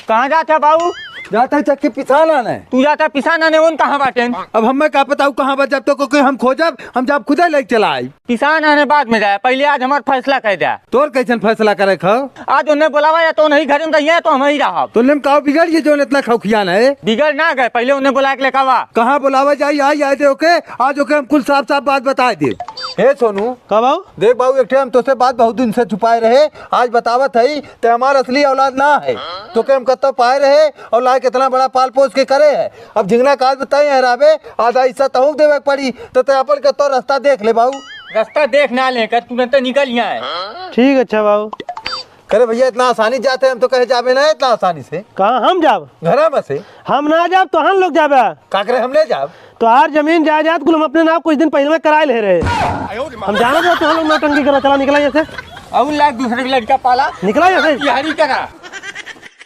कहाँ जाता बाबू? जाता है चक्की पिसान आने। तू जाता पिसान आने उन कहाँ बाटे? अब हमें क्या पता कहाँ बच जब तो कोई हम खोजब हम जब खुदे लेके चला आई। पिसान आने बाद में जाए, पहले आज हमारा फैसला कर दिया। तोर कैसन फैसला करे खो? आज उन्हें बुलावा या तो नहीं घर में रहिए तो हम ही रहा। तो लेम का बिगड़ ये जो इतना खौखियान है। बिगड़ ना गए, पहले उन्हें बुला के लेकर आवा। कहाँ बुलावा जाई आई आए दे ओके आज ओके हम कुल साफ साफ बात बता दे। हे सोनू का बाबू? देख बाबू एक हम तुझसे बात बहुत दिन से छुपाए रहे, आज बतावत है ते हमारा असली औलाद ना है। तो के हम कत्ता पाए रहे और ला कितना बड़ा पाल पोस के करे है। अब झिंगना काज बताए हराबे आधा हिस्सा तहु देवे पड़ी तो ते अपन कत्तो रास्ता देख ले बाबू। रास्ता देख ना लेकर तू तो निकल यहाँ है। ठीक अच्छा बाबू। करे भैया इतना आसानी जाते हम तो कहे जाबे ना इतना आसानी से। कहाँ हम जाब? घर में से हम ना जाब तो हम लोग जाबे। का करे हम ले जाब? तो हर जमीन जायदाद कुल हम अपने नाम कुछ दिन पहले में कराए ले रहे। हम जाना तो हम लोग नौटंकी करा चला निकला जैसे। और लाख दूसरे लड़का पाला निकला जैसे हरी करा।